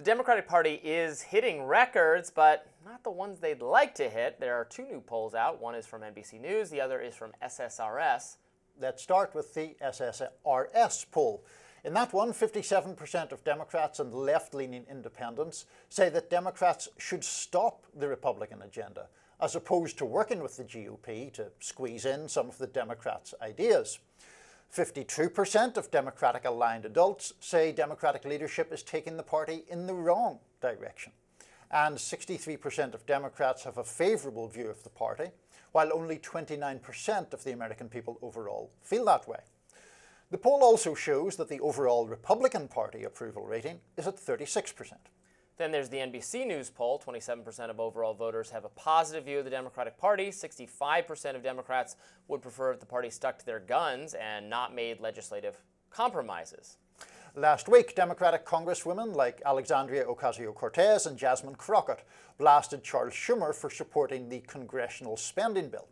Democratic Party is hitting records, but not the ones they'd like to hit. There are two new polls out. One is from NBC News, the other is from SSRS. Let's start with the SSRS poll. In that one, 57% of Democrats and left-leaning independents say that Democrats should stop the Republican agenda, as opposed to working with the GOP to squeeze in some of the Democrats' ideas. 52% of Democratic-aligned adults say Democratic leadership is taking the party in the wrong direction. And 63% of Democrats have a favourable view of the party, while only 29% of the American people overall feel that way. The poll also shows that the overall Republican Party approval rating is at 36%. Then there's the NBC News poll. 27% of overall voters have a positive view of the Democratic Party. 65% of Democrats would prefer if the party stuck to their guns and not made legislative compromises. Last week, Democratic congresswomen like Alexandria Ocasio-Cortez and Jasmine Crockett blasted Charles Schumer for supporting the congressional spending bill.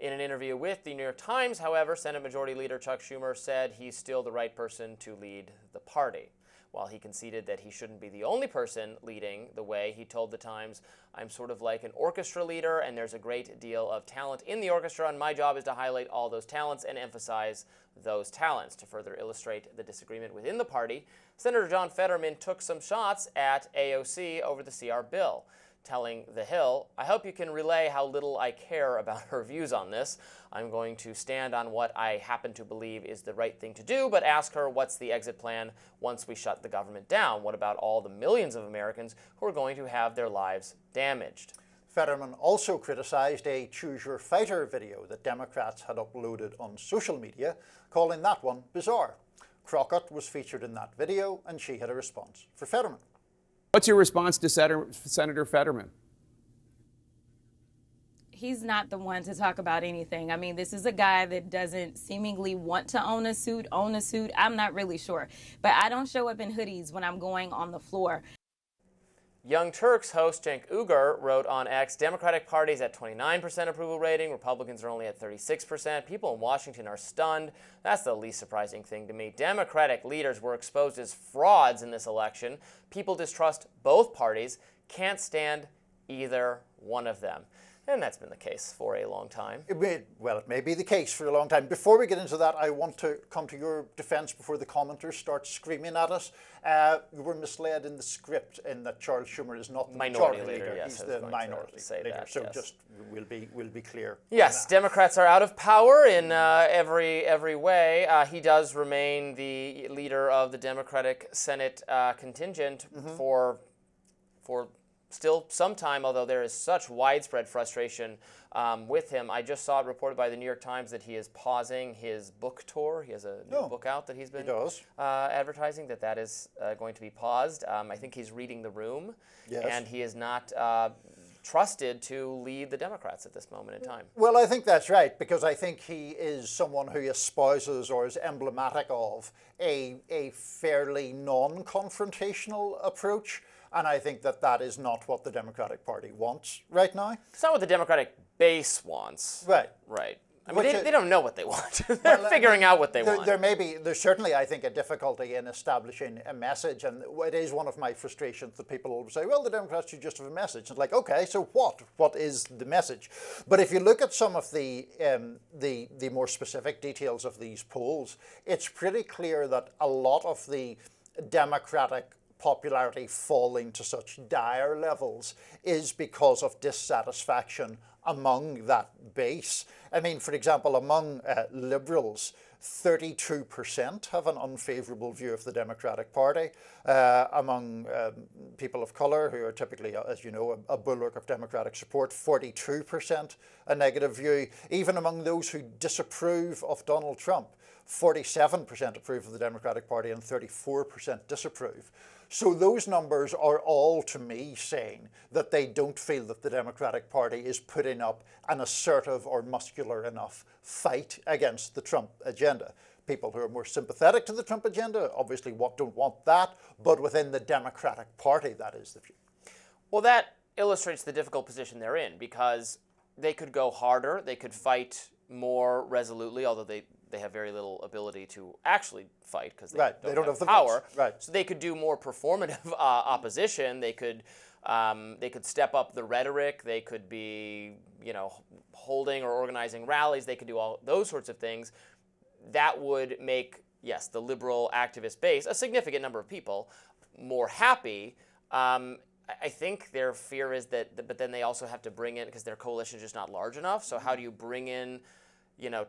In an interview with the New York Times, however, Senate Majority Leader Chuck Schumer said he's still the right person to lead the party. While he conceded that he shouldn't be the only person leading the way, he told the Times, "I'm sort of like an orchestra leader, and there's a great deal of talent in the orchestra, and my job is to highlight all those talents and emphasize those talents." To further illustrate the disagreement within the party, Senator John Fetterman took some shots at AOC over the CR bill, telling The Hill, "I hope you can relay how little I care about her views on this. I'm going to stand on what I happen to believe is the right thing to do, but ask her what's the exit plan once we shut the government down. What about all the millions of Americans who are going to have their lives damaged?" Fetterman also criticized a Choose Your Fighter video that Democrats had uploaded on social media, calling that one bizarre. Crockett was featured in that video, and she had a response for Fetterman. What's your response to Senator Fetterman? He's not the one to talk about anything. I mean, this is a guy that doesn't seemingly want to own a suit. I'm not really sure. But I don't show up in hoodies when I'm going on the floor. Young Turks host Cenk Uygur wrote on X, "Democratic Party's at 29% approval rating. Republicans are only at 36%. People in Washington are stunned. That's the least surprising thing to me. Democratic leaders were exposed as frauds in this election. People distrust both parties. Can't stand either one of them." And that's been the case for a long time. It may be the case for a long time. Before we get into that, I want to come to your defense before the commenters start screaming at us. You were misled in the script in that Charles Schumer is not the majority leader. Yes, he's the minority leader. That, so yes. just we'll be clear. Yes, Democrats are out of power in every way. He does remain the leader of the Democratic Senate contingent for still some time, although there is such widespread frustration with him. I just saw it reported by the New York Times that he is pausing his book tour. He has a new book out that he's been advertising, that is going to be paused. I think he's reading The Room, and he is not trusted to lead the Democrats at this moment in time. Well, I think that's right, because I think he is someone who espouses or is emblematic of a fairly non-confrontational approach. And I think that is not what the Democratic Party wants right now. It's not what the Democratic base wants. Right. Right. I mean, they don't know what they want. They're figuring out what they want. There's certainly, I think, a difficulty in establishing a message. And it is one of my frustrations that people always say, well, the Democrats should just have a message. It's like, okay, so what? What is the message? But if you look at some of the more specific details of these polls, it's pretty clear that a lot of the Democratic popularity falling to such dire levels is because of dissatisfaction among that base. I mean, for example, among liberals, 32% have an unfavourable view of the Democratic Party. Among people of colour, who are typically, as you know, a bulwark of Democratic support, 42% a negative view. Even among those who disapprove of Donald Trump, 47% approve of the Democratic Party and 34% disapprove. So those numbers are all, to me, saying that they don't feel that the Democratic Party is putting up an assertive or muscular enough fight against the Trump agenda. People who are more sympathetic to the Trump agenda obviously don't want that, but within the Democratic Party, that is the view. Well, that illustrates the difficult position they're in, because they could go harder, they could fight more resolutely, although they have very little ability to actually fight because they, Right, don't have the power. votes. Right. So they could do more performative opposition. They could step up the rhetoric. They could be, holding or organizing rallies. They could do all those sorts of things. That would make, yes, the liberal activist base, a significant number of people, more happy. I think their fear is that, but then they also have to bring in, because their coalition is just not large enough. So how do you bring in,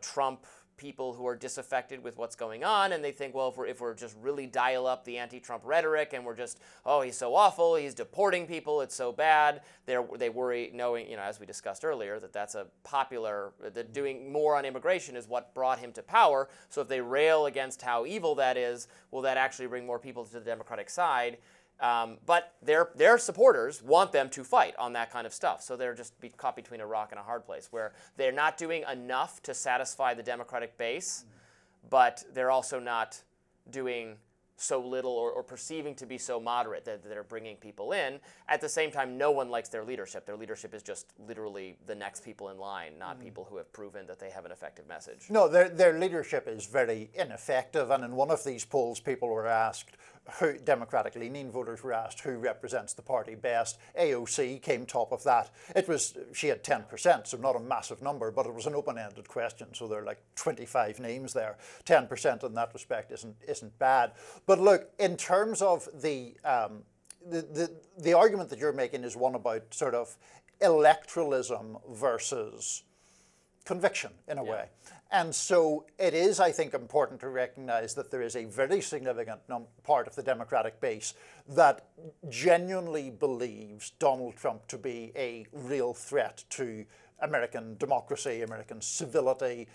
Trump people who are disaffected with what's going on? And they think, well, if we're just really dial up the anti-Trump rhetoric and we're just, oh, he's so awful, he's deporting people, it's so bad. They worry, knowing, as we discussed earlier, that doing more on immigration is what brought him to power. So if they rail against how evil that is, will that actually bring more people to the Democratic side? But their supporters want them to fight on that kind of stuff. So they're just caught between a rock and a hard place, where they're not doing enough to satisfy the Democratic base, but they're also not doing so little or perceiving to be so moderate that they're bringing people in. At the same time, no one likes their leadership. Their leadership is just literally the next people in line, not people who have proven that they have an effective message. No, their leadership is very ineffective. And in one of these polls, people were asked, Democratic-leaning voters were asked who represents the party best. AOC came top of that. She had 10%, so not a massive number, but it was an open-ended question. So there are like 25 names there. 10% in that respect isn't bad. But look, in terms of the argument that you're making is one about sort of electoralism versus conviction in a way. And so it is, I think, important to recognize that there is a very significant part of the Democratic base that genuinely believes Donald Trump to be a real threat to American democracy, American civility,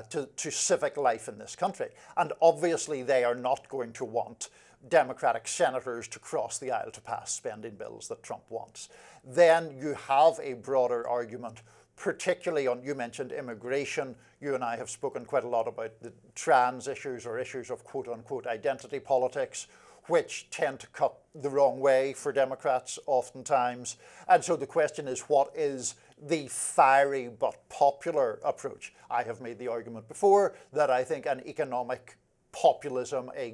to civic life in this country. And obviously they are not going to want Democratic senators to cross the aisle to pass spending bills that Trump wants. Then you have a broader argument, particularly on, you mentioned immigration. You and I have spoken quite a lot about the trans issues or issues of quote-unquote identity politics, which tend to cut the wrong way for Democrats oftentimes. And so the question is, what is the fiery but popular approach? I have made the argument before that I think an economic populism, a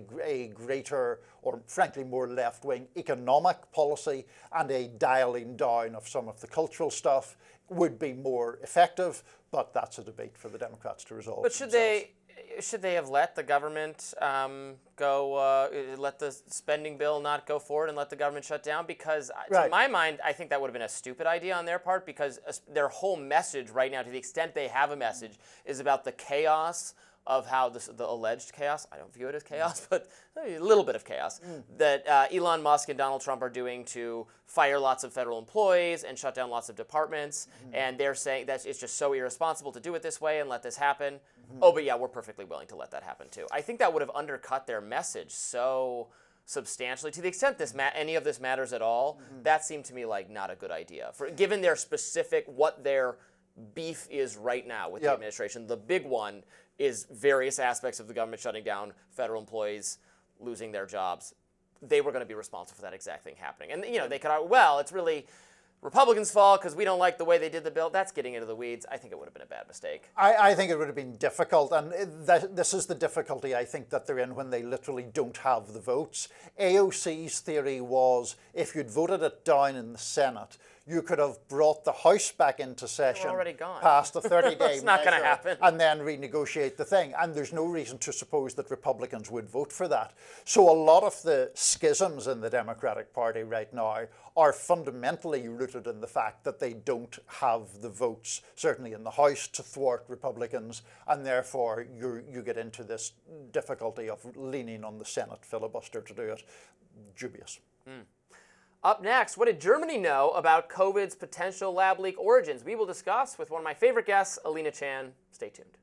greater or frankly more left-wing economic policy, and a dialing down of some of the cultural stuff would be more effective, but that's a debate for the Democrats to resolve. But should they have let the government let the spending bill not go forward and let the government shut down? Because to my mind, I think that would have been a stupid idea on their part, because their whole message right now, to the extent they have a message, is about the chaos of how the alleged chaos, I don't view it as chaos, but a little bit of chaos, that Elon Musk and Donald Trump are doing to fire lots of federal employees and shut down lots of departments. And they're saying that it's just so irresponsible to do it this way and let this happen. Oh, but yeah, we're perfectly willing to let that happen too. I think that would have undercut their message so substantially. To the extent any of this matters at all, that seemed to me like not a good idea. Given their specific, what their beef is right now with the administration, the big one is various aspects of the government shutting down, federal employees losing their jobs. They were going to be responsible for that exact thing happening. And, they could argue, well, it's really Republicans' fault because we don't like the way they did the bill. That's getting into the weeds. I think it would have been a bad mistake. I think it would have been difficult, and this is the difficulty I think that they're in when they literally don't have the votes. AOC's theory was if you'd voted it down in the Senate, you could have brought the House back into session, already gone. Past the 30-day It's not going to happen. And then renegotiate the thing. And there's no reason to suppose that Republicans would vote for that. So a lot of the schisms in the Democratic Party right now are fundamentally rooted in the fact that they don't have the votes, certainly in the House, to thwart Republicans, and therefore you get into this difficulty of leaning on the Senate filibuster to do it. Dubious. Up next, what did Germany know about COVID's potential lab leak origins? We will discuss with one of my favorite guests, Alina Chan. Stay tuned.